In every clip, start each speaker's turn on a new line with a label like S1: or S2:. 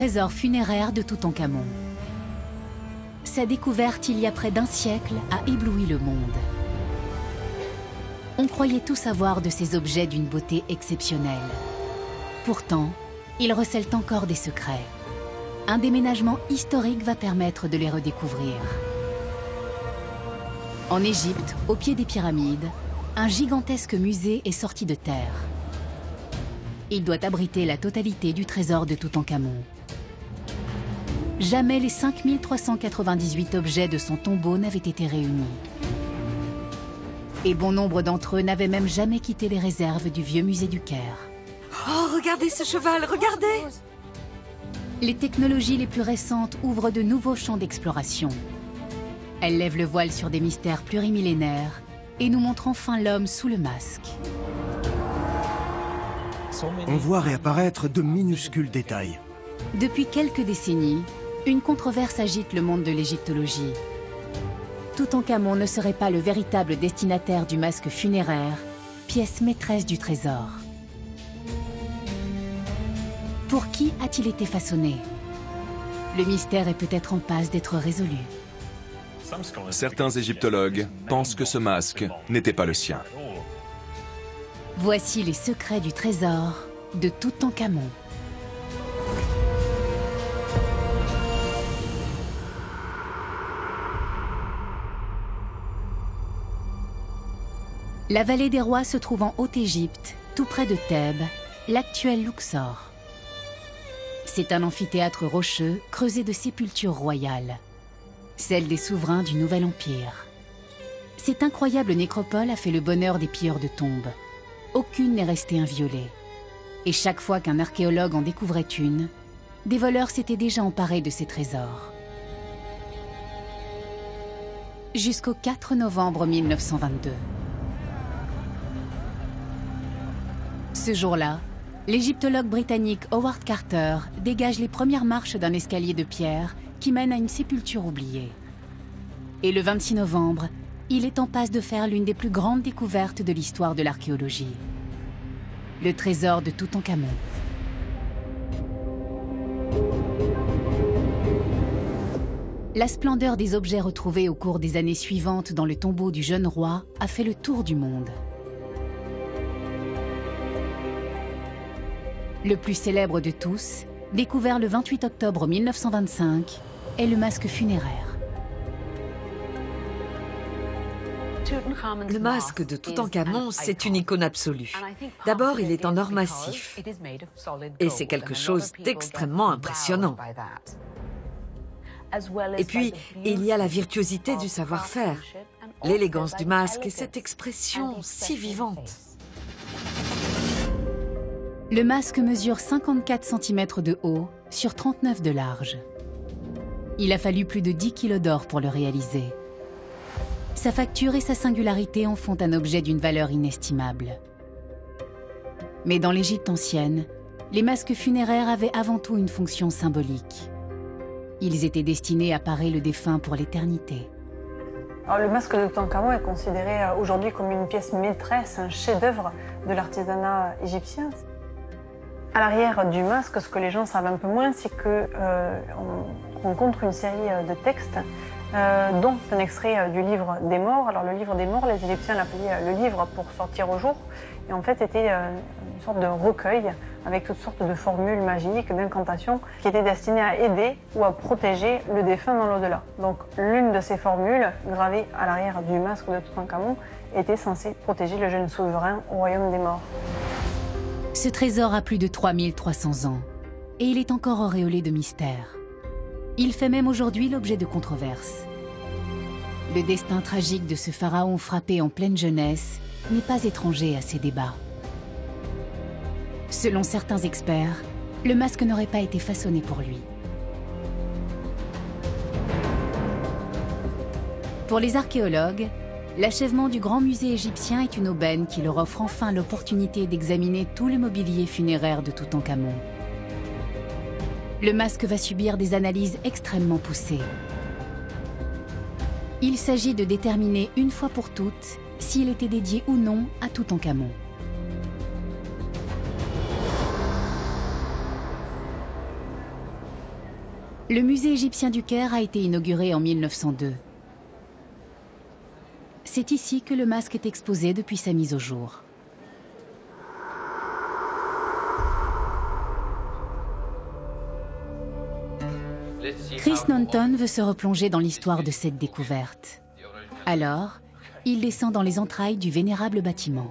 S1: Trésor funéraire de Toutankhamon. Sa découverte il y a près d'un siècle a ébloui le monde. On croyait tout savoir de ces objets d'une beauté exceptionnelle. Pourtant, ils recèlent encore des secrets. Un déménagement historique va permettre de les redécouvrir. En Égypte, au pied des pyramides, un gigantesque musée est sorti de terre. Il doit abriter la totalité du trésor de Toutankhamon. Jamais les 5398 objets de son tombeau n'avaient été réunis. Et bon nombre d'entre eux n'avaient même jamais quitté les réserves du vieux musée du Caire.
S2: Oh, regardez ce cheval, regardez!
S1: Les technologies les plus récentes ouvrent de nouveaux champs d'exploration. Elles lèvent le voile sur des mystères plurimillénaires et nous montrent enfin l'homme sous le masque.
S3: On voit réapparaître de minuscules détails.
S1: Depuis quelques décennies, une controverse agite le monde de l'égyptologie. Toutankhamon ne serait pas le véritable destinataire du masque funéraire, pièce maîtresse du trésor. Pour qui a-t-il été façonné? Le mystère est peut-être en passe d'être résolu.
S4: Certains égyptologues pensent que ce masque n'était pas le sien.
S1: Voici les secrets du trésor de Toutankhamon. La vallée des rois se trouve en Haute-Égypte, tout près de Thèbes, l'actuel Luxor. C'est un amphithéâtre rocheux creusé de sépultures royales, celles des souverains du Nouvel Empire. Cette incroyable nécropole a fait le bonheur des pilleurs de tombes. Aucune n'est restée inviolée. Et chaque fois qu'un archéologue en découvrait une, des voleurs s'étaient déjà emparés de ces trésors. Jusqu'au 4 novembre 1922. Ce jour-là, l'égyptologue britannique Howard Carter dégage les premières marches d'un escalier de pierre qui mène à une sépulture oubliée. Et le 26 novembre, il est en passe de faire l'une des plus grandes découvertes de l'histoire de l'archéologie. Le trésor de Toutankhamon. La splendeur des objets retrouvés au cours des années suivantes dans le tombeau du jeune roi a fait le tour du monde. Le plus célèbre de tous, découvert le 28 octobre 1925, est le masque funéraire.
S2: Le masque de Toutankhamon, c'est une icône absolue. D'abord, il est en or massif. Et c'est quelque chose d'extrêmement impressionnant. Et puis, il y a la virtuosité du savoir-faire, l'élégance du masque et cette expression si vivante.
S1: Le masque mesure 54 cm de haut sur 39 de large. Il a fallu plus de 10 kg d'or pour le réaliser. Sa facture et sa singularité en font un objet d'une valeur inestimable. Mais dans l'Égypte ancienne, les masques funéraires avaient avant tout une fonction symbolique. Ils étaient destinés à parer le défunt pour l'éternité.
S5: Le masque de Toutankhamon est considéré aujourd'hui comme une pièce maîtresse, un chef-d'œuvre de l'artisanat égyptien. À l'arrière du masque, ce que les gens savent un peu moins, c'est qu'on rencontre une série de textes, dont un extrait du livre des morts. Alors le livre des morts, les Égyptiens l'appelaient le livre pour sortir au jour, et en fait c'était une sorte de recueil avec toutes sortes de formules magiques, d'incantations, qui étaient destinées à aider ou à protéger le défunt dans l'au-delà. Donc l'une de ces formules, gravée à l'arrière du masque de Toutankhamon, était censée protéger le jeune souverain au royaume des morts.
S1: Ce trésor a plus de 3300 ans, et il est encore auréolé de mystère. Il fait même aujourd'hui l'objet de controverses. Le destin tragique de ce pharaon frappé en pleine jeunesse n'est pas étranger à ces débats. Selon certains experts, le masque n'aurait pas été façonné pour lui. Pour les archéologues, l'achèvement du grand musée égyptien est une aubaine qui leur offre enfin l'opportunité d'examiner tout le mobilier funéraire de Toutankhamon. Le masque va subir des analyses extrêmement poussées. Il s'agit de déterminer une fois pour toutes s'il était dédié ou non à Toutankhamon. Le musée égyptien du Caire a été inauguré en 1902. C'est ici que le masque est exposé depuis sa mise au jour. Chris Nanton veut se replonger dans l'histoire de cette découverte. Alors, il descend dans les entrailles du vénérable bâtiment.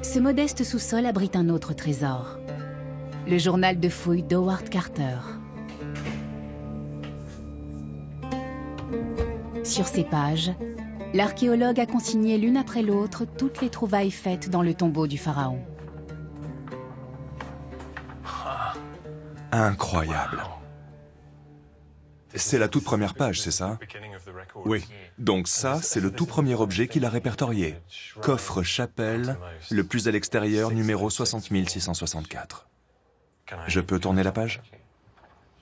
S1: Ce modeste sous-sol abrite un autre trésor. Le journal de fouilles d'Howard Carter. Sur ces pages, l'archéologue a consigné l'une après l'autre toutes les trouvailles faites dans le tombeau du pharaon.
S4: Incroyable. C'est la toute première page, c'est ça?
S3: Oui.
S4: Donc ça, c'est le tout premier objet qu'il a répertorié. Coffre-chapelle, le plus à l'extérieur, numéro 60664. Je peux tourner la page?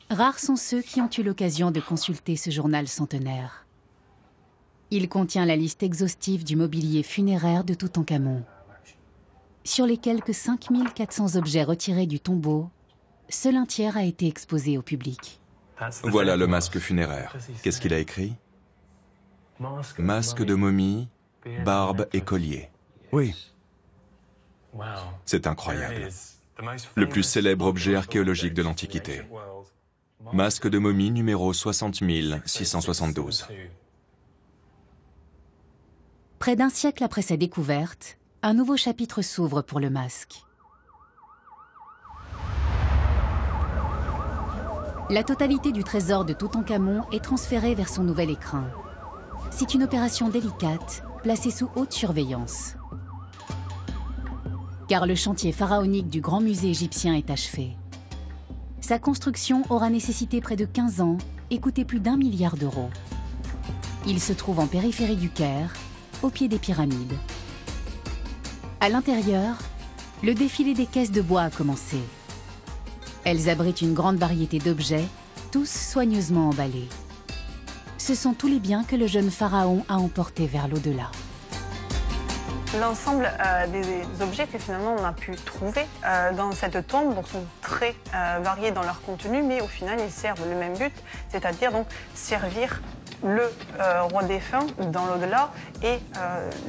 S1: Rares sont ceux qui ont eu l'occasion de consulter ce journal centenaire. Il contient la liste exhaustive du mobilier funéraire de Toutankhamon. Sur les quelques 5400 objets retirés du tombeau, seul un tiers a été exposé au public.
S4: Voilà le masque funéraire. Qu'est-ce qu'il a écrit? Masque de momie, barbe et collier.
S3: Oui.
S4: C'est incroyable. Le plus célèbre objet archéologique de l'Antiquité. Masque de momie numéro 60672.
S1: Près d'un siècle après sa découverte, un nouveau chapitre s'ouvre pour le masque. La totalité du trésor de Toutankhamon est transférée vers son nouvel écrin. C'est une opération délicate, placée sous haute surveillance. Car le chantier pharaonique du Grand Musée égyptien est achevé. Sa construction aura nécessité près de 15 ans et coûté plus d'1 milliard d'euros. Il se trouve en périphérie du Caire, au pied des pyramides. À l'intérieur, le défilé des caisses de bois a commencé. Elles abritent une grande variété d'objets, tous soigneusement emballés. Ce sont tous les biens que le jeune pharaon a emportés vers l'au-delà.
S5: L'ensemble des objets que finalement on a pu trouver dans cette tombe donc, sont très variés dans leur contenu, mais au final ils servent le même but, c'est-à-dire donc servir le roi défunt dans l'au-delà et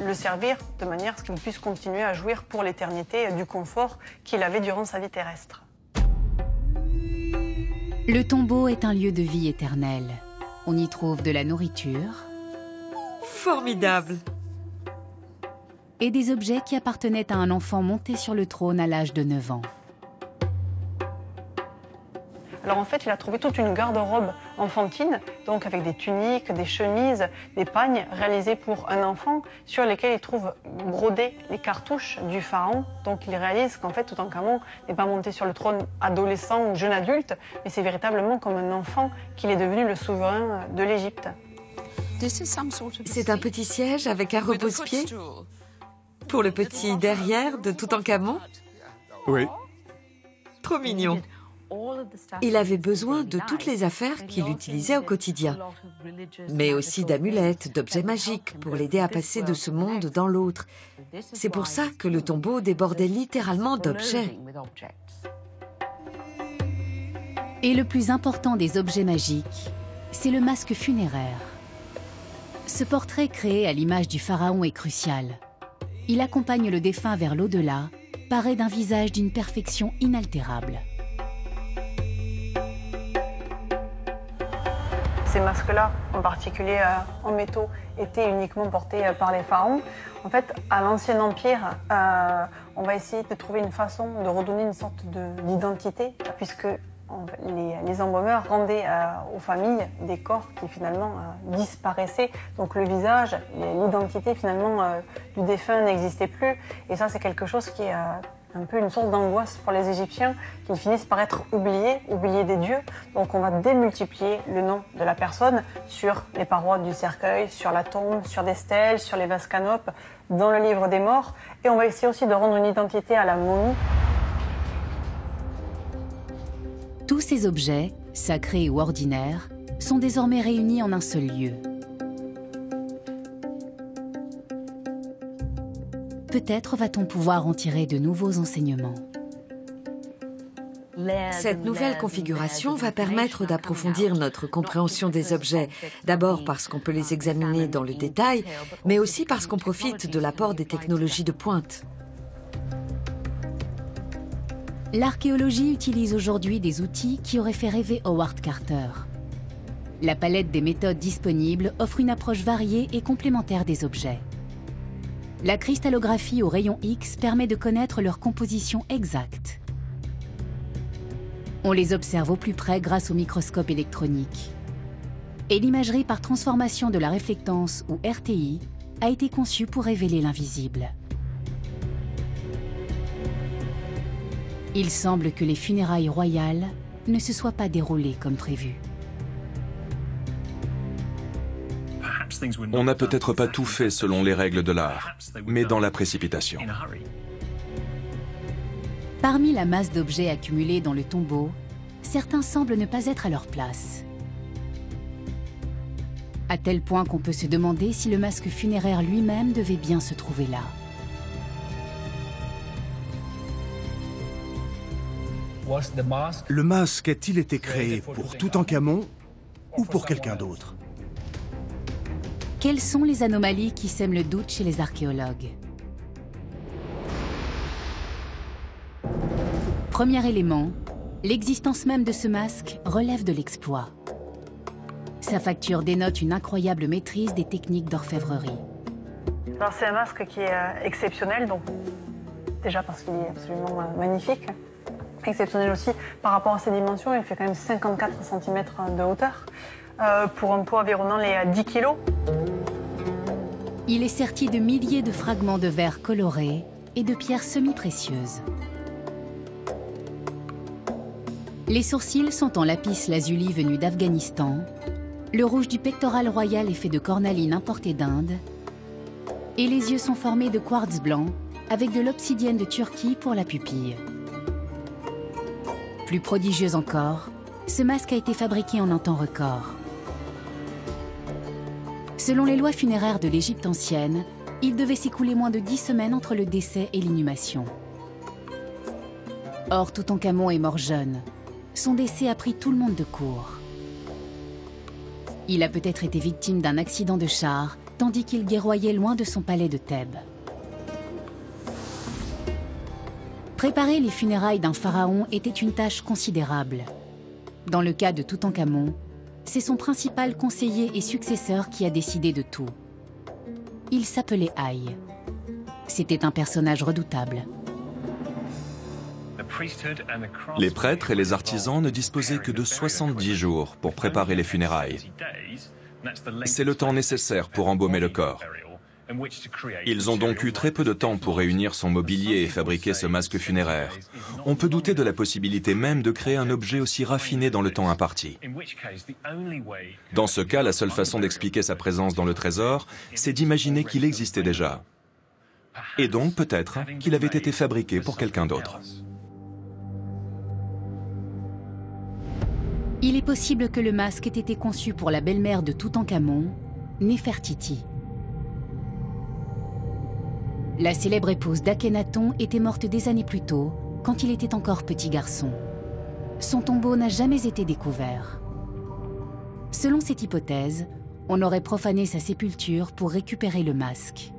S5: le servir de manière à ce qu'il puisse continuer à jouir pour l'éternité du confort qu'il avait durant sa vie terrestre.
S1: Le tombeau est un lieu de vie éternelle. On y trouve de la nourriture.
S2: Formidable!
S1: Et des objets qui appartenaient à un enfant monté sur le trône à l'âge de 9 ans.
S5: Alors en fait, il a trouvé toute une garde-robe enfantine, donc avec des tuniques, des chemises, des pagnes réalisés pour un enfant, sur lesquels il trouve brodées les cartouches du pharaon. Donc il réalise qu'en fait, Toutankhamon n'est pas monté sur le trône adolescent ou jeune adulte, mais c'est véritablement comme un enfant qu'il est devenu le souverain de l'Égypte.
S2: C'est un petit siège avec un repose-pied pour le petit derrière de Toutankhamon.
S3: Oui.
S2: Trop mignon. Il avait besoin de toutes les affaires qu'il utilisait au quotidien, mais aussi d'amulettes, d'objets magiques pour l'aider à passer de ce monde dans l'autre. C'est pour ça que le tombeau débordait littéralement d'objets.
S1: Et le plus important des objets magiques, c'est le masque funéraire. Ce portrait créé à l'image du pharaon est crucial. Il accompagne le défunt vers l'au-delà, paré d'un visage d'une perfection inaltérable.
S5: Ces masques-là, en particulier en métaux, étaient uniquement portés par les pharaons. En fait, à l'Ancien Empire, on va essayer de trouver une façon de redonner une sorte d'identité, puisque les embaumeurs rendaient aux familles des corps qui finalement disparaissaient. Donc le visage, l'identité finalement du défunt n'existait plus. Et ça, c'est quelque chose qui est un peu une source d'angoisse pour les Égyptiens, qu'ils finissent par être oubliés des dieux. Donc on va démultiplier le nom de la personne sur les parois du cercueil, sur la tombe, sur des stèles, sur les vases canopes, dans le livre des morts. Et on va essayer aussi de rendre une identité à la momie.
S1: Tous ces objets, sacrés ou ordinaires, sont désormais réunis en un seul lieu. Peut-être va-t-on pouvoir en tirer de nouveaux enseignements.
S2: Cette nouvelle configuration va permettre d'approfondir notre compréhension des objets, d'abord parce qu'on peut les examiner dans le détail, mais aussi parce qu'on profite de l'apport des technologies de pointe.
S1: L'archéologie utilise aujourd'hui des outils qui auraient fait rêver Howard Carter. La palette des méthodes disponibles offre une approche variée et complémentaire des objets. La cristallographie au rayon X permet de connaître leur composition exacte. On les observe au plus près grâce au microscope électronique. Et l'imagerie par transformation de la réflectance, ou RTI, a été conçue pour révéler l'invisible. Il semble que les funérailles royales ne se soient pas déroulées comme prévu.
S4: On n'a peut-être pas tout fait selon les règles de l'art, mais dans la précipitation.
S1: Parmi la masse d'objets accumulés dans le tombeau, certains semblent ne pas être à leur place. À tel point qu'on peut se demander si le masque funéraire lui-même devait bien se trouver là.
S3: Le masque a-t-il été créé pour Toutankhamon ou pour quelqu'un d'autre?
S1: Quelles sont les anomalies qui sèment le doute chez les archéologues? Premier élément, l'existence même de ce masque relève de l'exploit. Sa facture dénote une incroyable maîtrise des techniques d'orfèvrerie.
S5: C'est un masque qui est exceptionnel, donc déjà parce qu'il est absolument magnifique. Exceptionnel aussi par rapport à ses dimensions, il fait quand même 54 cm de hauteur pour un poids environnant les 10 kg.
S1: Il est serti de milliers de fragments de verre colorés et de pierres semi-précieuses. Les sourcils sont en lapis lazuli venu d'Afghanistan, le rouge du pectoral royal est fait de cornaline importée d'Inde, et les yeux sont formés de quartz blanc avec de l'obsidienne de Turquie pour la pupille. Plus prodigieux encore, ce masque a été fabriqué en un temps record. Selon les lois funéraires de l'Égypte ancienne, il devait s'écouler moins de 10 semaines entre le décès et l'inhumation. Or, Toutankhamon est mort jeune. Son décès a pris tout le monde de court. Il a peut-être été victime d'un accident de char, tandis qu'il guerroyait loin de son palais de Thèbes. Préparer les funérailles d'un pharaon était une tâche considérable. Dans le cas de Toutankhamon, c'est son principal conseiller et successeur qui a décidé de tout. Il s'appelait Aïe. C'était un personnage redoutable.
S4: Les prêtres et les artisans ne disposaient que de 70 jours pour préparer les funérailles. C'est le temps nécessaire pour embaumer le corps. Ils ont donc eu très peu de temps pour réunir son mobilier et fabriquer ce masque funéraire. On peut douter de la possibilité même de créer un objet aussi raffiné dans le temps imparti. Dans ce cas, la seule façon d'expliquer sa présence dans le trésor, c'est d'imaginer qu'il existait déjà. Et donc, peut-être, qu'il avait été fabriqué pour quelqu'un d'autre.
S1: Il est possible que le masque ait été conçu pour la belle-mère de Toutankhamon, Néfertiti. La célèbre épouse d'Akhenaton était morte des années plus tôt, quand il était encore petit garçon. Son tombeau n'a jamais été découvert. Selon cette hypothèse, on aurait profané sa sépulture pour récupérer le masque.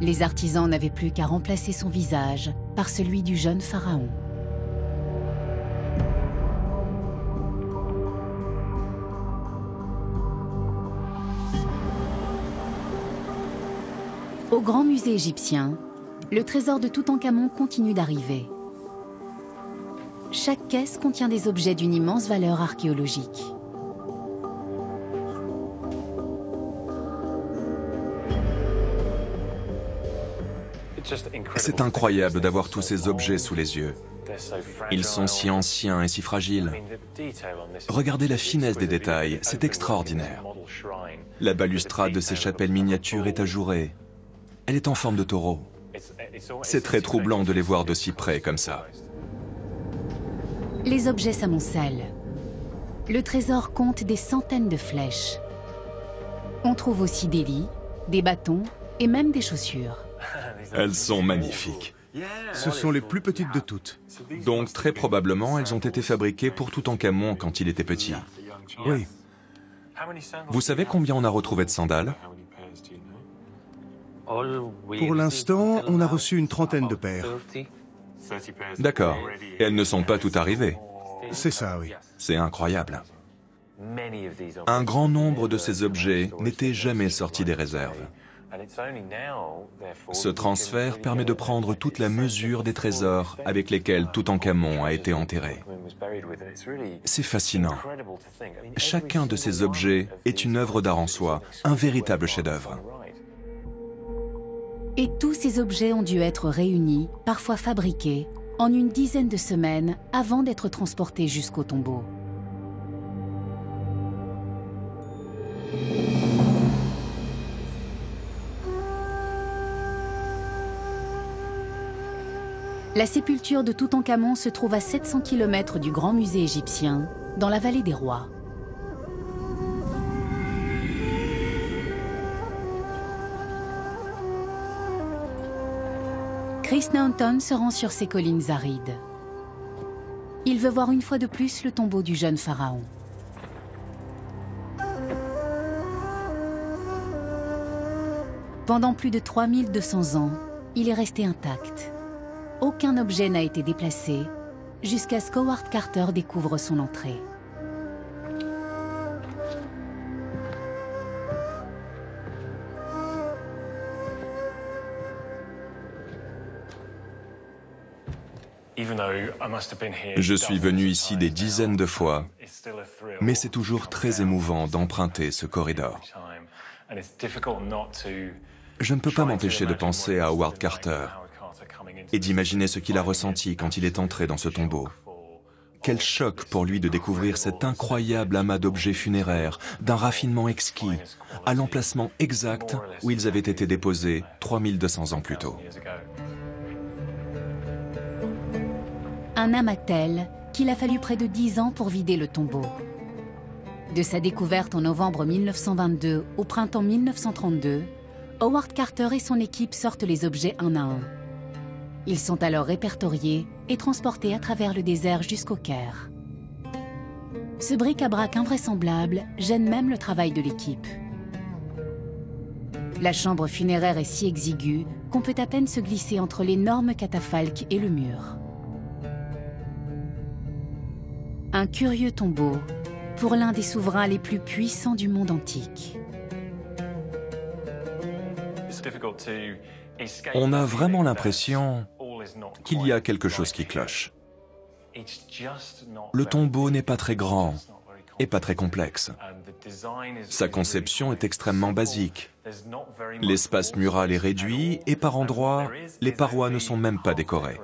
S1: Les artisans n'avaient plus qu'à remplacer son visage par celui du jeune pharaon. Au Grand Musée égyptien, le trésor de Toutankhamon continue d'arriver. Chaque caisse contient des objets d'une immense valeur archéologique.
S4: C'est incroyable d'avoir tous ces objets sous les yeux. Ils sont si anciens et si fragiles. Regardez la finesse des détails, c'est extraordinaire. La balustrade de ces chapelles miniatures est ajourée. Elle est en forme de taureau. C'est très troublant de les voir de si près comme ça.
S1: Les objets s'amoncellent. Le trésor compte des centaines de flèches. On trouve aussi des lits, des bâtons et même des chaussures.
S4: Elles sont magnifiques.
S3: Ce sont les plus petites de toutes.
S4: Donc très probablement, elles ont été fabriquées pour Toutankhamon quand il était petit.
S3: Oui.
S4: Vous savez combien on a retrouvé de sandales?
S3: Pour l'instant, on a reçu une trentaine de paires.
S4: D'accord. Et elles ne sont pas toutes arrivées.
S3: C'est ça, oui.
S4: C'est incroyable. Un grand nombre de ces objets n'étaient jamais sortis des réserves. Ce transfert permet de prendre toute la mesure des trésors avec lesquels Toutankhamon a été enterré. C'est fascinant. Chacun de ces objets est une œuvre d'art en soi, un véritable chef-d'œuvre.
S1: Et tous ces objets ont dû être réunis, parfois fabriqués, en une dizaine de semaines avant d'être transportés jusqu'au tombeau. La sépulture de Toutankhamon se trouve à 700 km du Grand Musée égyptien, dans la vallée des Rois. Chris Naunton se rend sur ces collines arides. Il veut voir une fois de plus le tombeau du jeune pharaon. Pendant plus de 3200 ans, il est resté intact. Aucun objet n'a été déplacé jusqu'à ce qu'Howard Carter découvre son entrée.
S4: Je suis venu ici des dizaines de fois, mais c'est toujours très émouvant d'emprunter ce corridor. Je ne peux pas m'empêcher de penser à Howard Carter et d'imaginer ce qu'il a ressenti quand il est entré dans ce tombeau. Quel choc pour lui de découvrir cet incroyable amas d'objets funéraires, d'un raffinement exquis, à l'emplacement exact où ils avaient été déposés 3200 ans plus tôt.
S1: Un amas tel qu'il a fallu près de 10 ans pour vider le tombeau. De sa découverte en novembre 1922 au printemps 1932, Howard Carter et son équipe sortent les objets un à un. Ils sont alors répertoriés et transportés à travers le désert jusqu'au Caire. Ce bric-à-brac invraisemblable gêne même le travail de l'équipe. La chambre funéraire est si exiguë qu'on peut à peine se glisser entre l'énorme catafalque et le mur. Un curieux tombeau pour l'un des souverains les plus puissants du monde antique.
S4: On a vraiment l'impression qu'il y a quelque chose qui cloche. Le tombeau n'est pas très grand et pas très complexe. Sa conception est extrêmement basique. L'espace mural est réduit et par endroits, les parois ne sont même pas décorées.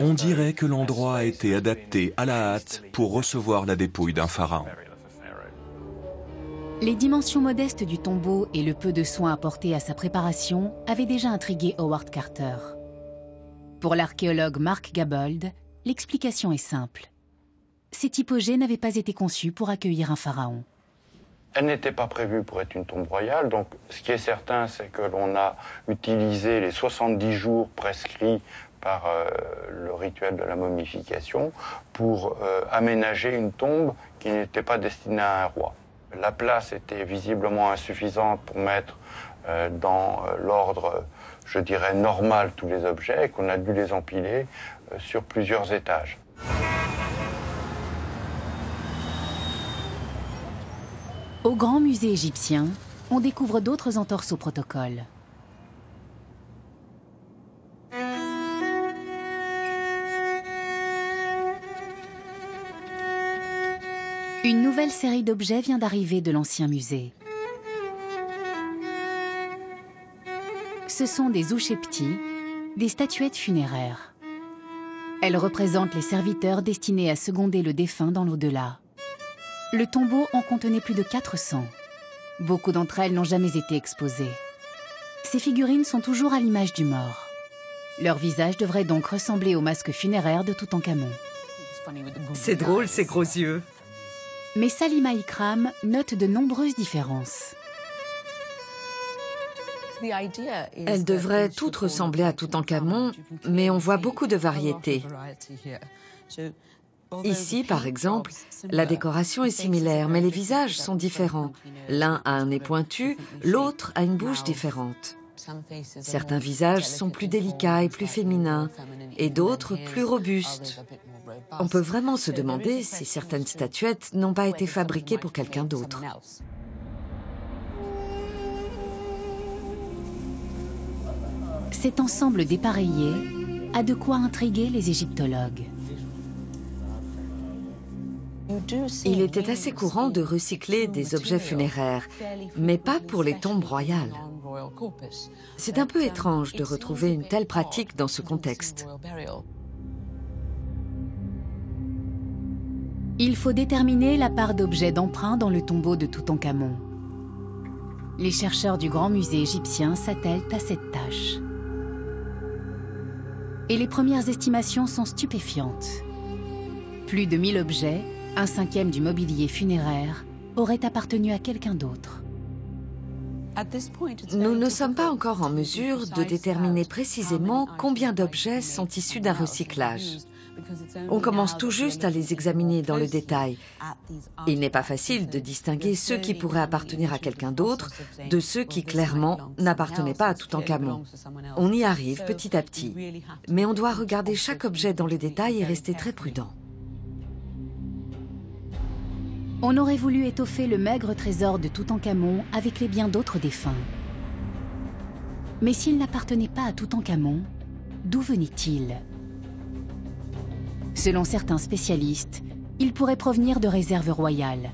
S4: On dirait que l'endroit a été adapté à la hâte pour recevoir la dépouille d'un pharaon.
S1: Les dimensions modestes du tombeau et le peu de soins apportés à sa préparation avaient déjà intrigué Howard Carter. Pour l'archéologue Mark Gabold, l'explication est simple. Cet hypogée n'avait pas été conçu pour accueillir un pharaon.
S6: Elle n'était pas prévue pour être une tombe royale, donc ce qui est certain, c'est que l'on a utilisé les 70 jours prescrits par le rituel de la momification pour aménager une tombe qui n'était pas destinée à un roi. La place était visiblement insuffisante pour mettre dans l'ordre, je dirais, normal tous les objets, et qu'on a dû les empiler sur plusieurs étages.
S1: Au Grand Musée égyptien, on découvre d'autres entorses au protocole. Une nouvelle série d'objets vient d'arriver de l'ancien musée. Ce sont des ousheptis, des statuettes funéraires. Elles représentent les serviteurs destinés à seconder le défunt dans l'au-delà. Le tombeau en contenait plus de 400. Beaucoup d'entre elles n'ont jamais été exposées. Ces figurines sont toujours à l'image du mort. Leur visage devrait donc ressembler au masque funéraire de Toutankhamon.
S2: C'est drôle, ces gros yeux.
S1: Mais Salima Ikram note de nombreuses différences.
S2: Elles devraient toutes ressembler à Toutankhamon, mais on voit beaucoup de variétés. Ici, par exemple, la décoration est similaire, mais les visages sont différents. L'un a un nez pointu, l'autre a une bouche différente. Certains visages sont plus délicats et plus féminins, et d'autres plus robustes. On peut vraiment se demander si certaines statuettes n'ont pas été fabriquées pour quelqu'un d'autre.
S1: Cet ensemble dépareillé a de quoi intriguer les égyptologues.
S2: Il était assez courant de recycler des objets funéraires, mais pas pour les tombes royales. C'est un peu étrange de retrouver une telle pratique dans ce contexte.
S1: Il faut déterminer la part d'objets d'emprunt dans le tombeau de Toutankhamon. Les chercheurs du Grand Musée égyptien s'attellent à cette tâche. Et les premières estimations sont stupéfiantes. Plus de 1000 objets, un cinquième du mobilier funéraire, auraient appartenu à quelqu'un d'autre.
S2: Nous ne sommes pas encore en mesure de déterminer précisément combien d'objets sont issus d'un recyclage. On commence tout juste à les examiner dans le détail. Il n'est pas facile de distinguer ceux qui pourraient appartenir à quelqu'un d'autre de ceux qui, clairement, n'appartenaient pas à Toutankhamon. On y arrive petit à petit, mais on doit regarder chaque objet dans le détail et rester très prudent.
S1: On aurait voulu étoffer le maigre trésor de Toutankhamon avec les biens d'autres défunts. Mais s'il n'appartenait pas à Toutankhamon, d'où venait-il ? Selon certains spécialistes, il pourrait provenir de réserves royales.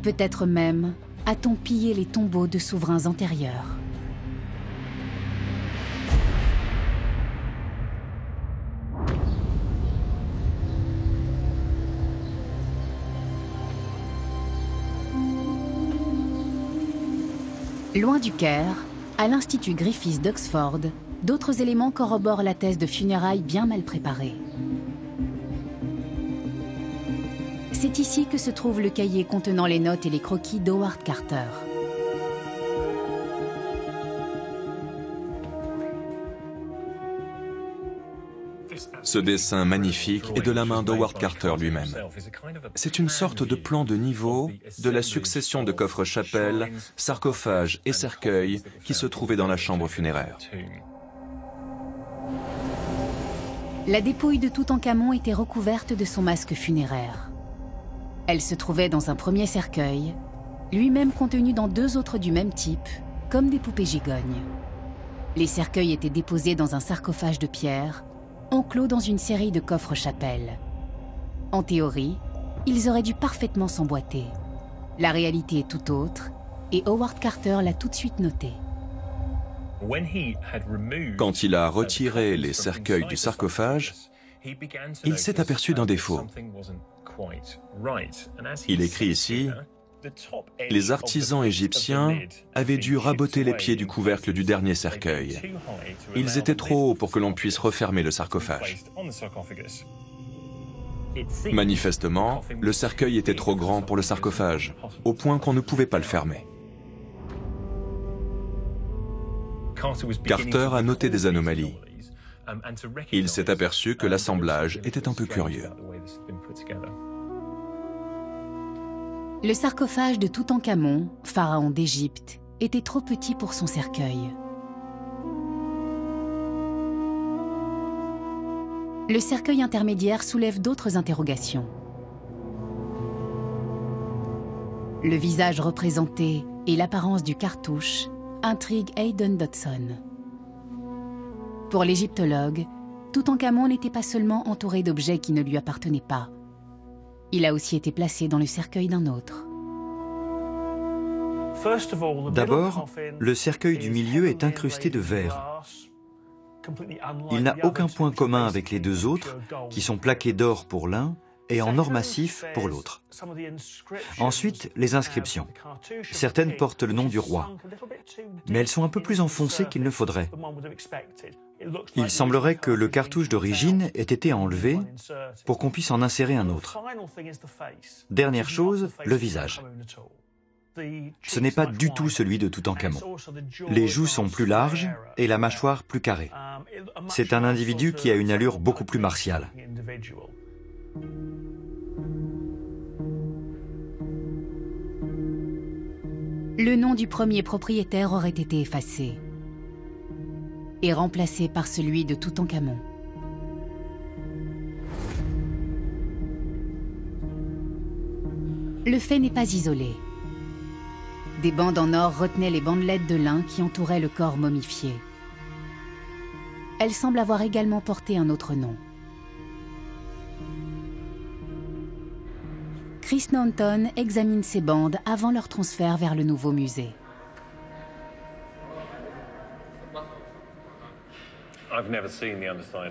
S1: Peut-être même a-t-on pillé les tombeaux de souverains antérieurs. Loin du Caire, à l'Institut Griffith d'Oxford, d'autres éléments corroborent la thèse de funérailles bien mal préparées. C'est ici que se trouve le cahier contenant les notes et les croquis d'Howard Carter.
S4: Ce dessin magnifique est de la main d'Howard Carter lui-même. C'est une sorte de plan de niveau de la succession de coffres-chapelles, sarcophages et cercueils qui se trouvaient dans la chambre funéraire.
S1: La dépouille de Toutankhamon était recouverte de son masque funéraire. Elle se trouvait dans un premier cercueil, lui-même contenu dans 2 autres du même type, comme des poupées gigognes. Les cercueils étaient déposés dans un sarcophage de pierre, enclos dans une série de coffres-chapelles. En théorie, ils auraient dû parfaitement s'emboîter. La réalité est tout autre, et Howard Carter l'a tout de suite noté.
S4: Quand il a retiré les cercueils du sarcophage, il s'est aperçu d'un défaut. Il écrit ici: « Les artisans égyptiens avaient dû raboter les pieds du couvercle du dernier cercueil. Ils étaient trop hauts pour que l'on puisse refermer le sarcophage. Manifestement, le cercueil était trop grand pour le sarcophage, au point qu'on ne pouvait pas le fermer. » Carter a noté des anomalies. Il s'est aperçu que l'assemblage était un peu curieux.
S1: Le sarcophage de Toutankhamon, pharaon d'Égypte, était trop petit pour son cercueil. Le cercueil intermédiaire soulève d'autres interrogations. Le visage représenté et l'apparence du cartouche intriguent Hayden Dodson. Pour l'égyptologue, Toutankhamon n'était pas seulement entouré d'objets qui ne lui appartenaient pas. Il a aussi été placé dans le cercueil d'un autre.
S7: D'abord, le cercueil du milieu est incrusté de verre. Il n'a aucun point commun avec les 2 autres, qui sont plaqués d'or pour l'un et en or massif pour l'autre. Ensuite, les inscriptions. Certaines portent le nom du roi, mais elles sont un peu plus enfoncées qu'il ne faudrait. Il semblerait que le cartouche d'origine ait été enlevé pour qu'on puisse en insérer un autre. Dernière chose, le visage. Ce n'est pas du tout celui de Toutankhamon. Les joues sont plus larges et la mâchoire plus carrée. C'est un individu qui a une allure beaucoup plus martiale.
S1: Le nom du premier propriétaire aurait été effacé et remplacé par celui de Toutankhamon. Le fait n'est pas isolé. Des bandes en or retenaient les bandelettes de lin qui entouraient le corps momifié. Elles semblent avoir également porté un autre nom. Chris Naunton examine ces bandes avant leur transfert vers le nouveau musée.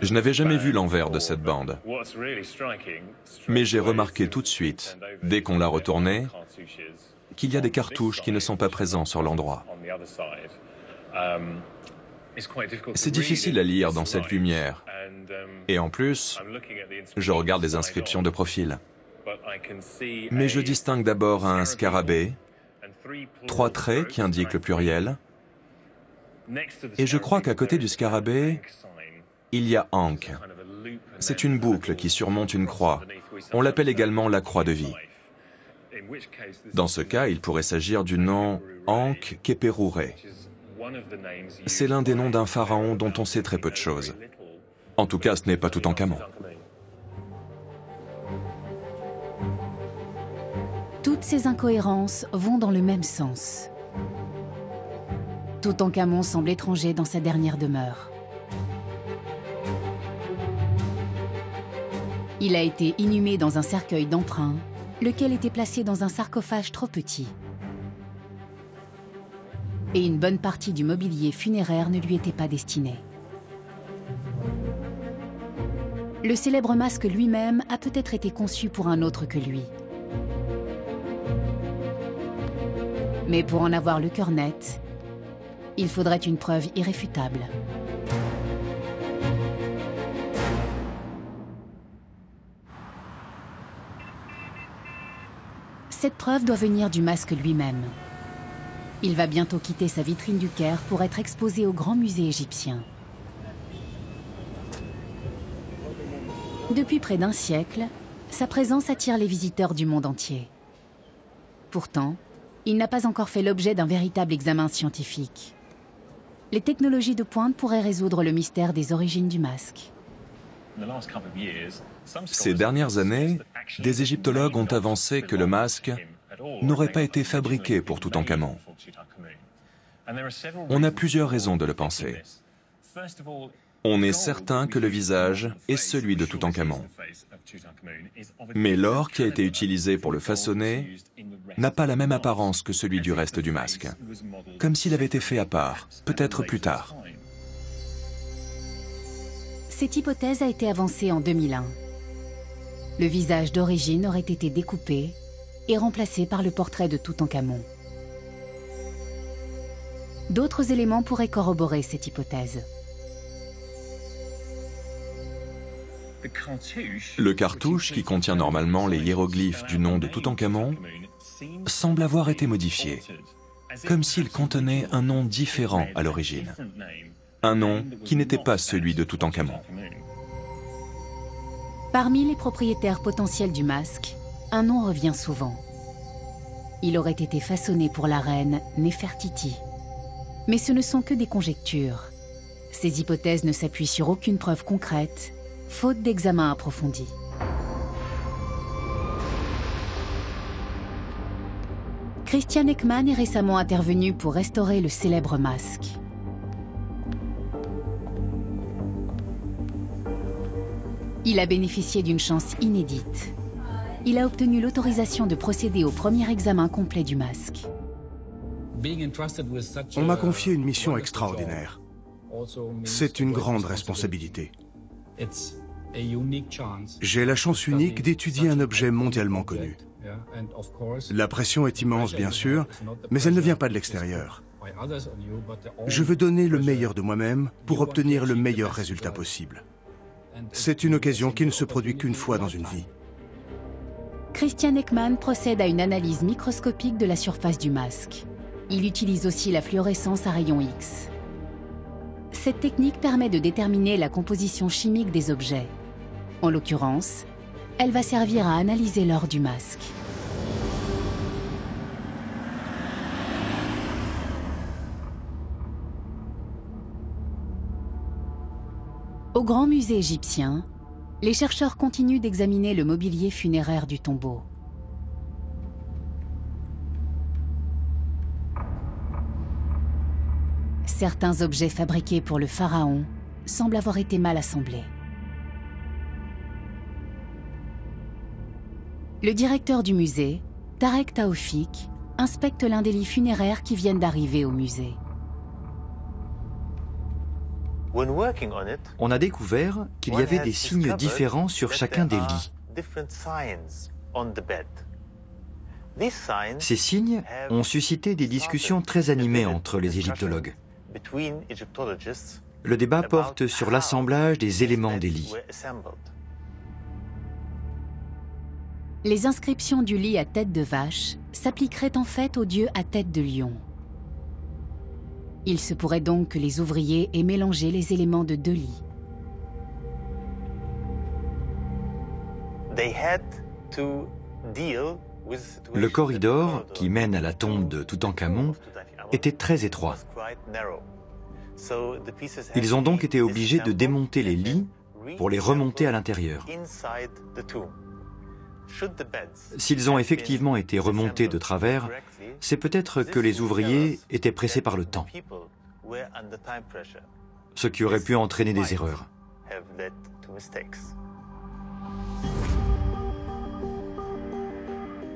S4: Je n'avais jamais vu l'envers de cette bande, mais j'ai remarqué tout de suite, dès qu'on l'a retournée, qu'il y a des cartouches qui ne sont pas présents sur l'endroit. C'est difficile à lire dans cette lumière, et en plus, je regarde les inscriptions de profil. Mais je distingue d'abord un scarabée, 3 traits qui indiquent le pluriel, et je crois qu'à côté du scarabée, il y a Ankh. C'est une boucle qui surmonte une croix. On l'appelle également la croix de vie. Dans ce cas, il pourrait s'agir du nom Ankh Keperuré. C'est l'un des noms d'un pharaon dont on sait très peu de choses. En tout cas, ce n'est pas Toutankhamon.
S1: Toutes ces incohérences vont dans le même sens. Toutankhamon semble étranger dans sa dernière demeure. Il a été inhumé dans un cercueil d'emprunt, lequel était placé dans un sarcophage trop petit. Et une bonne partie du mobilier funéraire ne lui était pas destinée. Le célèbre masque lui-même a peut-être été conçu pour un autre que lui. Mais pour en avoir le cœur net, il faudrait une preuve irréfutable. Cette preuve doit venir du masque lui-même. Il va bientôt quitter sa vitrine du Caire pour être exposé au grand musée égyptien. Depuis près d'un siècle, sa présence attire les visiteurs du monde entier. Pourtant, il n'a pas encore fait l'objet d'un véritable examen scientifique. Les technologies de pointe pourraient résoudre le mystère des origines du masque.
S4: Ces dernières années, des égyptologues ont avancé que le masque n'aurait pas été fabriqué pour Toutankhamon. On a plusieurs raisons de le penser. On est certain que le visage est celui de Toutankhamon. Mais l'or qui a été utilisé pour le façonner n'a pas la même apparence que celui du reste du masque. Comme s'il avait été fait à part, peut-être plus tard.
S1: Cette hypothèse a été avancée en 2001. Le visage d'origine aurait été découpé et remplacé par le portrait de Toutankhamon. D'autres éléments pourraient corroborer cette hypothèse.
S4: Le cartouche, qui contient normalement les hiéroglyphes du nom de Toutankhamon, semble avoir été modifié, comme s'il contenait un nom différent à l'origine. Un nom qui n'était pas celui de Toutankhamon.
S1: Parmi les propriétaires potentiels du masque, un nom revient souvent. Il aurait été façonné pour la reine Néfertiti. Mais ce ne sont que des conjectures. Ces hypothèses ne s'appuient sur aucune preuve concrète, faute d'examen approfondi. Christian Ekman est récemment intervenu pour restaurer le célèbre masque. Il a bénéficié d'une chance inédite. Il a obtenu l'autorisation de procéder au premier examen complet du masque.
S3: On m'a confié une mission extraordinaire. C'est une grande responsabilité. J'ai la chance unique d'étudier un objet mondialement connu. La pression est immense, bien sûr, mais elle ne vient pas de l'extérieur. Je veux donner le meilleur de moi-même pour obtenir le meilleur résultat possible. C'est une occasion qui ne se produit qu'une fois dans une vie.
S1: Christian Ekman procède à une analyse microscopique de la surface du masque. Il utilise aussi la fluorescence à rayons X. Cette technique permet de déterminer la composition chimique des objets. En l'occurrence, elle va servir à analyser l'or du masque. Au Grand Musée égyptien, les chercheurs continuent d'examiner le mobilier funéraire du tombeau. Certains objets fabriqués pour le pharaon semblent avoir été mal assemblés. Le directeur du musée, Tarek Taoufik, inspecte l'un des lits funéraires qui viennent d'arriver au musée.
S7: On a découvert qu'il y avait des signes différents sur chacun des lits. Ces signes ont suscité des discussions très animées entre les égyptologues. Le débat porte sur l'assemblage des éléments des lits.
S1: Les inscriptions du lit à tête de vache s'appliqueraient en fait au dieu à tête de lion. Il se pourrait donc que les ouvriers aient mélangé les éléments de deux lits.
S7: Le corridor qui mène à la tombe de Toutankhamon était très étroit. Ils ont donc été obligés de démonter les lits pour les remonter à l'intérieur. S'ils ont effectivement été remontés de travers, c'est peut-être que les ouvriers étaient pressés par le temps, ce qui aurait pu entraîner des erreurs.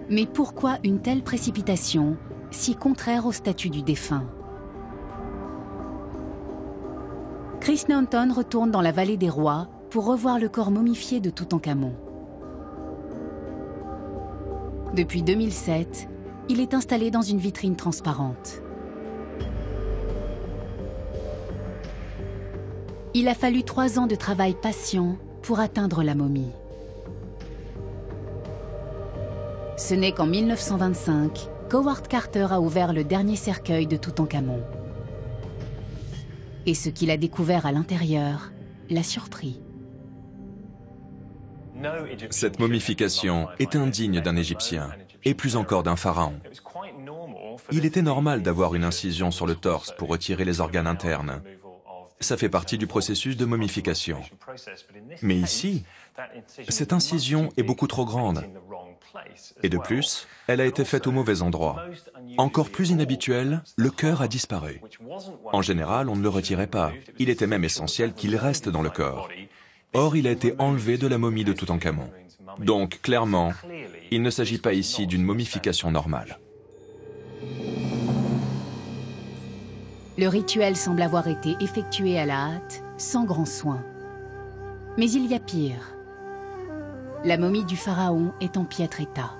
S1: Mais pourquoi une telle précipitation, si contraire au statut du défunt? Chris Naunton retourne dans la vallée des rois pour revoir le corps momifié de Toutankhamon. Depuis 2007, il est installé dans une vitrine transparente. Il a fallu 3 ans de travail patient pour atteindre la momie. Ce n'est qu'en 1925 qu'Howard Carter a ouvert le dernier cercueil de Toutankhamon. Et ce qu'il a découvert à l'intérieur l'a surpris.
S4: Cette momification est indigne d'un Égyptien, et plus encore d'un pharaon. Il était normal d'avoir une incision sur le torse pour retirer les organes internes. Ça fait partie du processus de momification. Mais ici, cette incision est beaucoup trop grande. Et de plus, elle a été faite au mauvais endroit. Encore plus inhabituel, le cœur a disparu. En général, on ne le retirait pas. Il était même essentiel qu'il reste dans le corps. Or, il a été enlevé de la momie de Toutankhamon. Donc, clairement, il ne s'agit pas ici d'une momification normale.
S1: Le rituel semble avoir été effectué à la hâte, sans grand soin. Mais il y a pire. La momie du pharaon est en piètre état.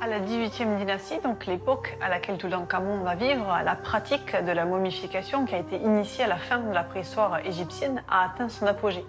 S5: À la 18e dynastie, donc l'époque à laquelle Toutankhamon va vivre, la pratique de la momification qui a été initiée à la fin de la préhistoire égyptienne a atteint son apogée.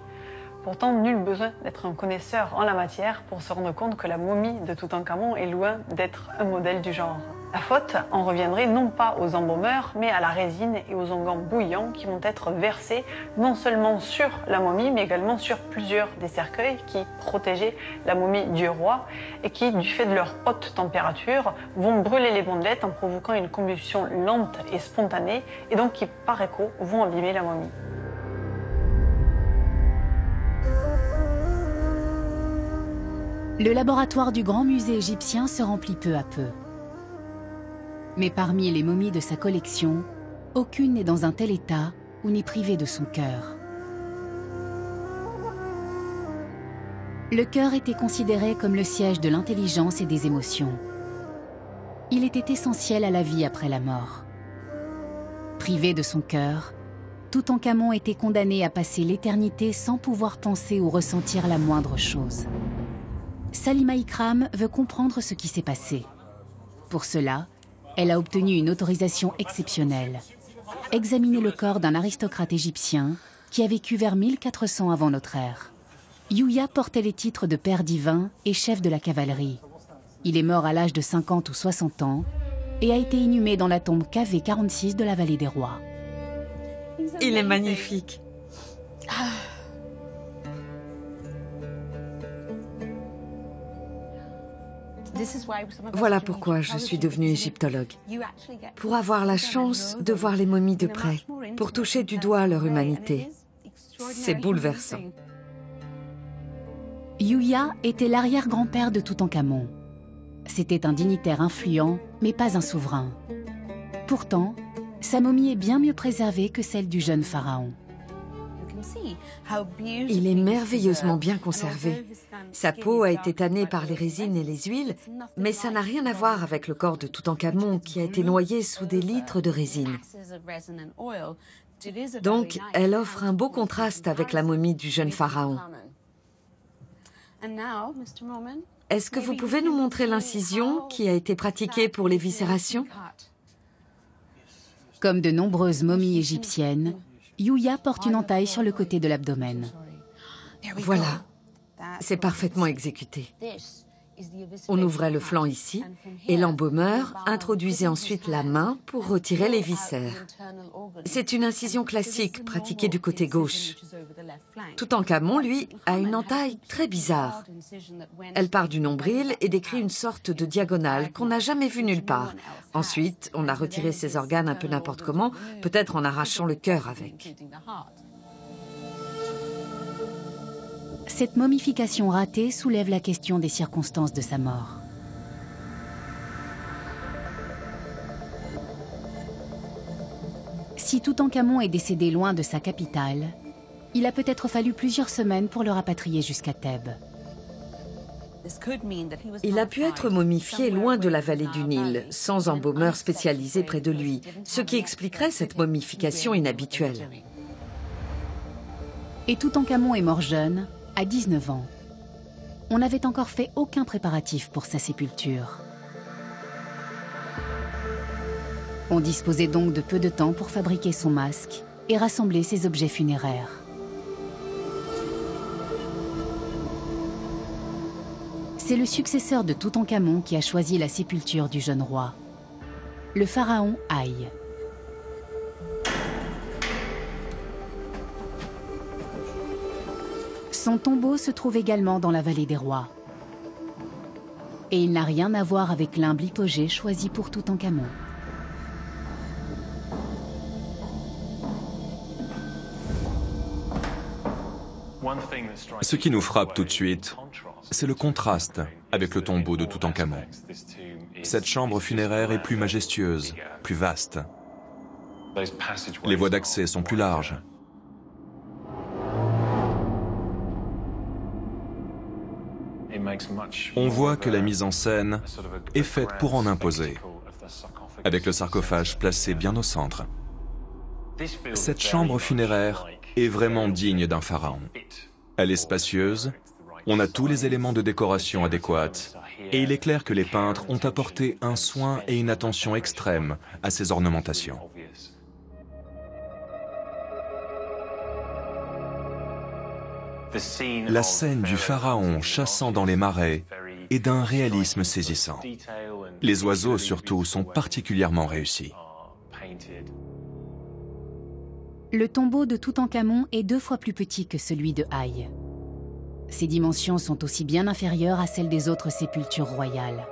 S5: Pourtant, nul besoin d'être un connaisseur en la matière pour se rendre compte que la momie de Toutankhamon est loin d'être un modèle du genre. La faute en reviendrait non pas aux embaumeurs, mais à la résine et aux onguents bouillants qui vont être versés non seulement sur la momie, mais également sur plusieurs des cercueils qui protégeaient la momie du roi et qui, du fait de leur haute température, vont brûler les bandelettes en provoquant une combustion lente et spontanée et donc qui, par écho, vont abîmer la momie.
S1: Le laboratoire du Grand Musée égyptien se remplit peu à peu. Mais parmi les momies de sa collection, aucune n'est dans un tel état ou n'est privée de son cœur. Le cœur était considéré comme le siège de l'intelligence et des émotions. Il était essentiel à la vie après la mort. Privé de son cœur, Toutankhamon était condamné à passer l'éternité sans pouvoir penser ou ressentir la moindre chose. Salima Ikram veut comprendre ce qui s'est passé. Pour cela, elle a obtenu une autorisation exceptionnelle. Examiner le corps d'un aristocrate égyptien qui a vécu vers 1400 avant notre ère. Yuya portait les titres de père divin et chef de la cavalerie. Il est mort à l'âge de 50 ou 60 ans et a été inhumé dans la tombe KV46 de la Vallée des Rois.
S2: Il est magnifique. Voilà pourquoi je suis devenue égyptologue. Pour avoir la chance de voir les momies de près, pour toucher du doigt leur humanité. C'est bouleversant.
S1: Yuya était l'arrière-grand-père de Toutankhamon. C'était un dignitaire influent, mais pas un souverain. Pourtant, sa momie est bien mieux préservée que celle du jeune pharaon.
S2: Il est merveilleusement bien conservé. Sa peau a été tannée par les résines et les huiles, mais ça n'a rien à voir avec le corps de Toutankhamon qui a été noyé sous des litres de résine. Donc, elle offre un beau contraste avec la momie du jeune pharaon. Est-ce que vous pouvez nous montrer l'incision qui a été pratiquée pour l'éviscération?
S1: Comme de nombreuses momies égyptiennes, Yuya porte une entaille sur le côté de l'abdomen.
S2: Voilà, c'est parfaitement exécuté. On ouvrait le flanc ici et l'embaumeur introduisait ensuite la main pour retirer les viscères. C'est une incision classique pratiquée du côté gauche. Toutankhamon, lui, a une entaille très bizarre. Elle part du nombril et décrit une sorte de diagonale qu'on n'a jamais vue nulle part. Ensuite, on a retiré ses organes un peu n'importe comment, peut-être en arrachant le cœur avec.
S1: Cette momification ratée soulève la question des circonstances de sa mort. Si Toutankhamon est décédé loin de sa capitale, il a peut-être fallu plusieurs semaines pour le rapatrier jusqu'à Thèbes.
S2: Il a pu être momifié loin de la vallée du Nil, sans embaumeur spécialisé près de lui, ce qui expliquerait cette momification inhabituelle.
S1: Et Toutankhamon est mort jeune, à 19 ans. On n'avait encore fait aucun préparatif pour sa sépulture. On disposait donc de peu de temps pour fabriquer son masque et rassembler ses objets funéraires. C'est le successeur de Toutankhamon qui a choisi la sépulture du jeune roi, le pharaon Haï. Son tombeau se trouve également dans la Vallée des Rois. Et il n'a rien à voir avec l'humble hypogée choisi pour Toutankhamon.
S4: Ce qui nous frappe tout de suite, c'est le contraste avec le tombeau de Toutankhamon. Cette chambre funéraire est plus majestueuse, plus vaste. Les voies d'accès sont plus larges. On voit que la mise en scène est faite pour en imposer, avec le sarcophage placé bien au centre. Cette chambre funéraire est vraiment digne d'un pharaon. Elle est spacieuse, on a tous les éléments de décoration adéquats, et il est clair que les peintres ont apporté un soin et une attention extrême à ces ornementations. La scène du pharaon chassant dans les marais est d'un réalisme saisissant. Les oiseaux, surtout, sont particulièrement réussis.
S1: Le tombeau de Toutankhamon est 2 fois plus petit que celui de Haï. Ses dimensions sont aussi bien inférieures à celles des autres sépultures royales.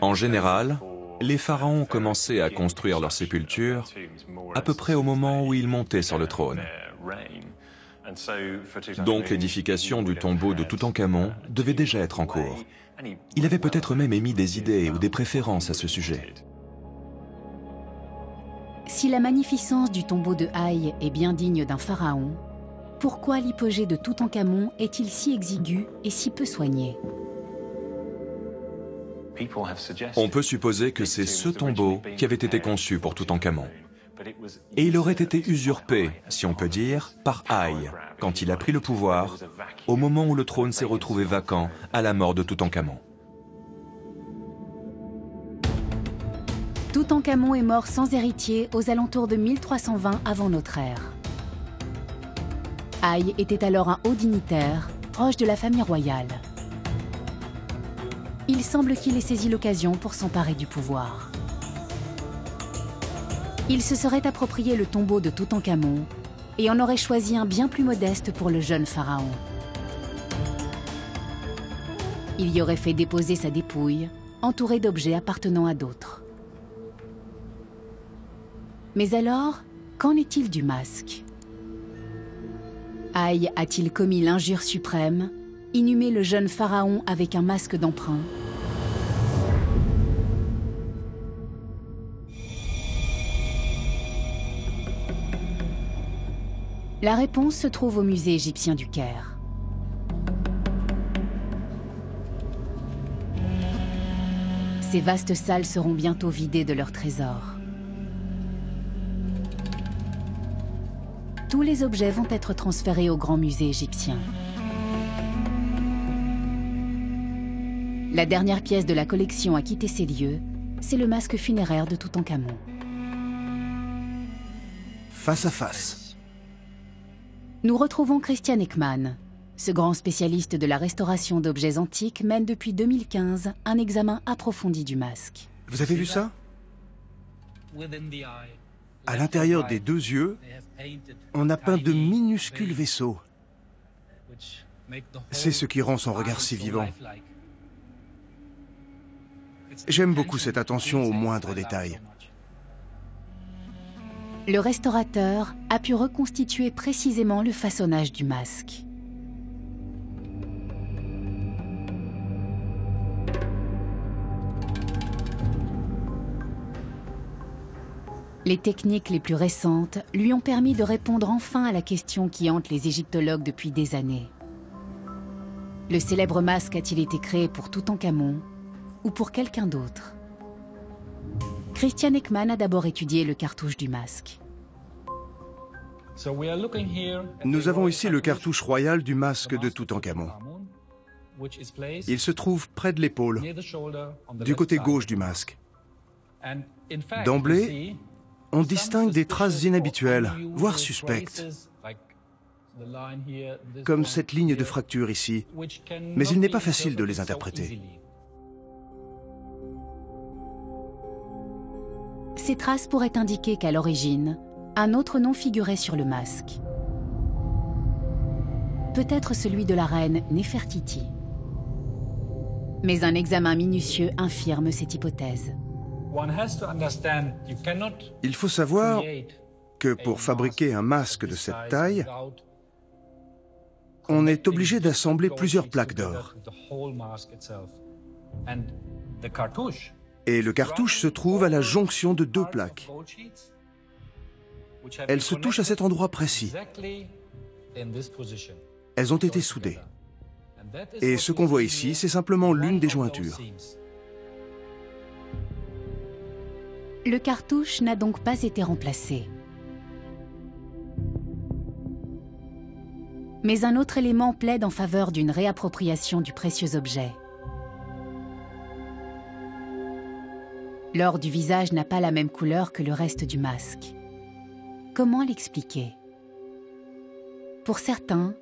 S4: En général, les pharaons commençaient à construire leurs sépultures à peu près au moment où ils montaient sur le trône. Donc l'édification du tombeau de Toutankhamon devait déjà être en cours. Il avait peut-être même émis des idées ou des préférences à ce sujet.
S1: Si la magnificence du tombeau de Haï est bien digne d'un pharaon, pourquoi l'hypogée de Toutankhamon est-il si exigu et si peu soigné?
S4: On peut supposer que c'est ce tombeau qui avait été conçu pour Toutankhamon. Et il aurait été usurpé, si on peut dire, par Haï, quand il a pris le pouvoir, au moment où le trône s'est retrouvé vacant à la mort de Toutankhamon.
S1: Toutankhamon est mort sans héritier aux alentours de 1320 avant notre ère. Aïe était alors un haut dignitaire, proche de la famille royale. Il semble qu'il ait saisi l'occasion pour s'emparer du pouvoir. Il se serait approprié le tombeau de Toutankhamon et en aurait choisi un bien plus modeste pour le jeune pharaon. Il y aurait fait déposer sa dépouille, entourée d'objets appartenant à d'autres. Mais alors, qu'en est-il du masque? Aïe a-t-il commis l'injure suprême, inhumé le jeune pharaon avec un masque d'emprunt? La réponse se trouve au musée égyptien du Caire. Ces vastes salles seront bientôt vidées de leurs trésors. Tous les objets vont être transférés au grand musée égyptien. La dernière pièce de la collection à quitter ces lieux, c'est le masque funéraire de Toutankhamon.
S3: Face à face.
S1: Nous retrouvons Christian Ekman. Ce grand spécialiste de la restauration d'objets antiques mène depuis 2015 un examen approfondi du masque.
S3: Vous avez vu ça? À l'intérieur des deux yeux, on a peint de minuscules vaisseaux. C'est ce qui rend son regard si vivant. J'aime beaucoup cette attention aux moindres détails.
S1: Le restaurateur a pu reconstituer précisément le façonnage du masque. Les techniques les plus récentes lui ont permis de répondre enfin à la question qui hante les égyptologues depuis des années. Le célèbre masque a-t-il été créé pour Toutankhamon ou pour quelqu'un d'autre? Christian Ekman a d'abord étudié le cartouche du masque.
S3: Nous avons ici le cartouche royal du masque de Toutankhamon. Il se trouve près de l'épaule, du côté gauche du masque. D'emblée, on distingue des traces inhabituelles, voire suspectes, comme cette ligne de fracture ici, mais il n'est pas facile de les interpréter.
S1: Ces traces pourraient indiquer qu'à l'origine, un autre nom figurait sur le masque. Peut-être celui de la reine Néfertiti. Mais un examen minutieux infirme cette hypothèse.
S3: Il faut savoir que pour fabriquer un masque de cette taille, on est obligé d'assembler plusieurs plaques d'or. Et le cartouche se trouve à la jonction de deux plaques. Elles se touchent à cet endroit précis. Elles ont été soudées. Et ce qu'on voit ici, c'est simplement l'une des jointures.
S1: Le cartouche n'a donc pas été remplacé. Mais un autre élément plaide en faveur d'une réappropriation du précieux objet. L'or du visage n'a pas la même couleur que le reste du masque. Comment l'expliquer? Pour certains,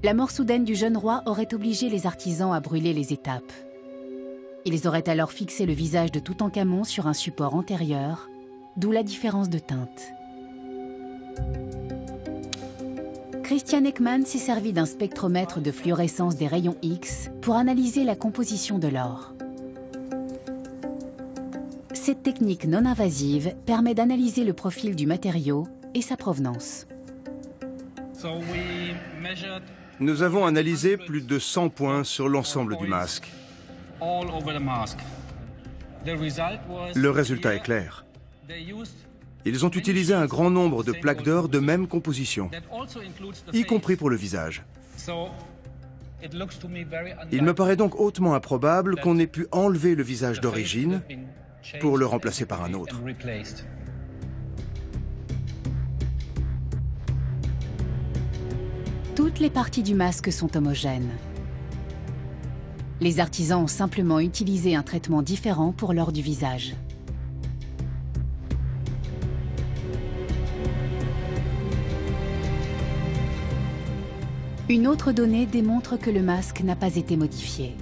S1: la mort soudaine du jeune roi aurait obligé les artisans à brûler les étapes. Ils auraient alors fixé le visage de Toutankhamon sur un support antérieur, d'où la différence de teinte. Christian Ekman s'est servi d'un spectromètre de fluorescence des rayons X pour analyser la composition de l'or. Cette technique non invasive permet d'analyser le profil du matériau et sa provenance.
S3: Nous avons analysé plus de 100 points sur l'ensemble du masque. Le résultat est clair. Ils ont utilisé un grand nombre de plaques d'or de même composition, y compris pour le visage. Il me paraît donc hautement improbable qu'on ait pu enlever le visage d'origine pour le remplacer par un autre.
S1: Toutes les parties du masque sont homogènes. Les artisans ont simplement utilisé un traitement différent pour l'or du visage. Une autre donnée démontre que le masque n'a pas été modifié.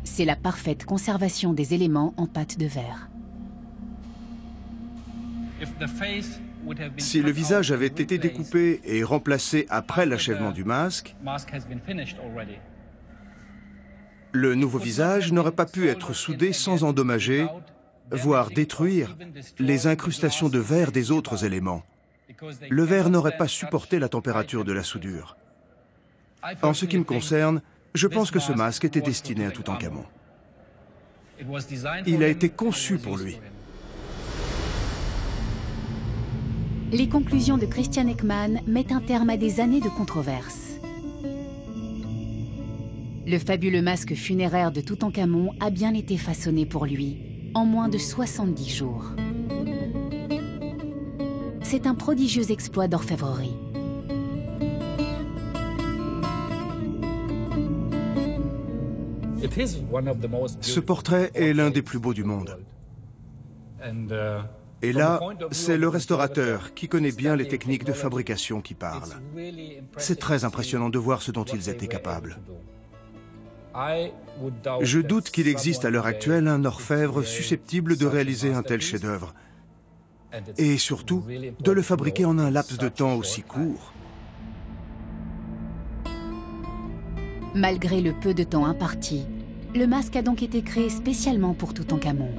S1: C'est la parfaite conservation des éléments en pâte de verre.
S3: Si le visage avait été découpé et remplacé après l'achèvement du masque, le nouveau visage n'aurait pas pu être soudé sans endommager, voire détruire, les incrustations de verre des autres éléments. Le verre n'aurait pas supporté la température de la soudure. En ce qui me concerne, je pense que ce masque était destiné à Toutankhamon. Il a été conçu pour lui.
S1: Les conclusions de Christian Ekman mettent un terme à des années de controverses. Le fabuleux masque funéraire de Toutankhamon a bien été façonné pour lui, en moins de 70 jours. C'est un prodigieux exploit d'orfèvrerie.
S3: Ce portrait est l'un des plus beaux du monde. Et là, c'est le restaurateur qui connaît bien les techniques de fabrication qui parle. C'est très impressionnant de voir ce dont ils étaient capables. Je doute qu'il existe à l'heure actuelle un orfèvre susceptible de réaliser un tel chef-d'œuvre. Et surtout, de le fabriquer en un laps de temps aussi court.
S1: Malgré le peu de temps imparti, le masque a donc été créé spécialement pour Toutankhamon.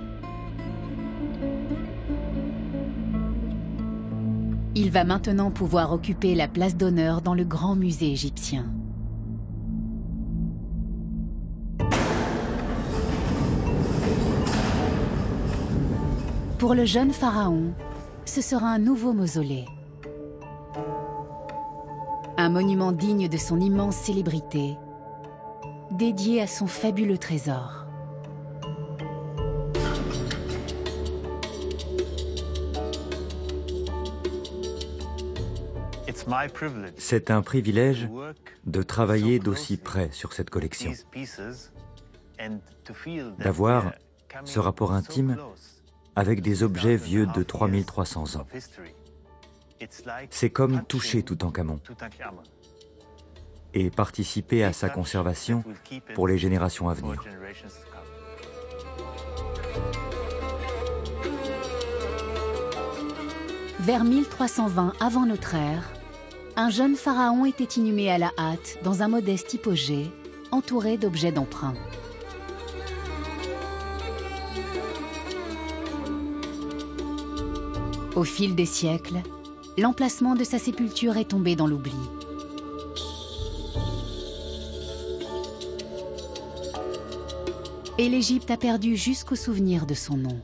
S1: Il va maintenant pouvoir occuper la place d'honneur dans le grand musée égyptien. Pour le jeune pharaon, ce sera un nouveau mausolée. Un monument digne de son immense célébrité, dédié à son fabuleux trésor.
S7: C'est un privilège de travailler d'aussi près sur cette collection, d'avoir ce rapport intime avec des objets vieux de 3300 ans. C'est comme toucher Toutankhamon et participer à sa conservation pour les générations à venir.
S1: Vers 1320 avant notre ère, un jeune pharaon était inhumé à la hâte dans un modeste hypogée, entouré d'objets d'emprunt. Au fil des siècles, l'emplacement de sa sépulture est tombé dans l'oubli. Et l'Égypte a perdu jusqu'au souvenir de son nom.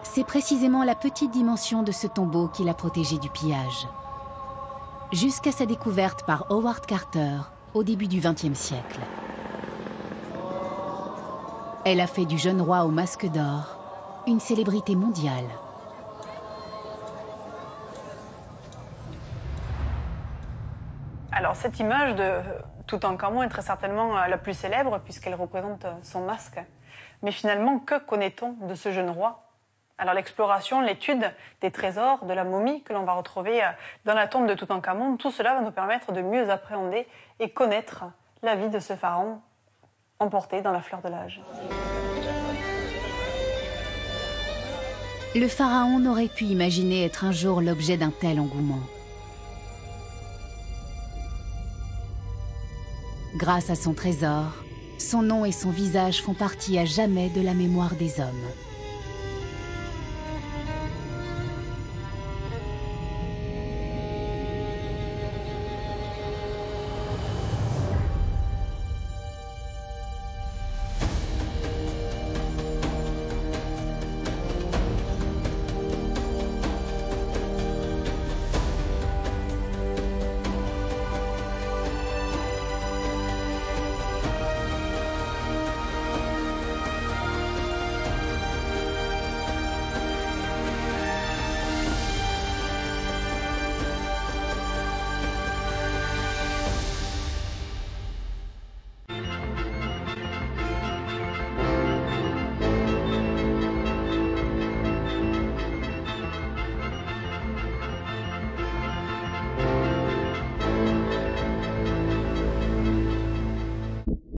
S1: C'est précisément la petite dimension de ce tombeau qui l'a protégé du pillage. Jusqu'à sa découverte par Howard Carter au début du XXe siècle. Elle a fait du jeune roi au masque d'or une célébrité mondiale.
S5: Alors cette image de Toutankhamon est très certainement la plus célèbre puisqu'elle représente son masque. Mais finalement, que connaît-on de ce jeune roi ? Alors l'exploration, l'étude des trésors, de la momie que l'on va retrouver dans la tombe de Toutankhamon, tout cela va nous permettre de mieux appréhender et connaître la vie de ce pharaon emporté dans la fleur de l'âge.
S1: Le pharaon n'aurait pu imaginer être un jour l'objet d'un tel engouement. Grâce à son trésor, son nom et son visage font partie à jamais de la mémoire des hommes.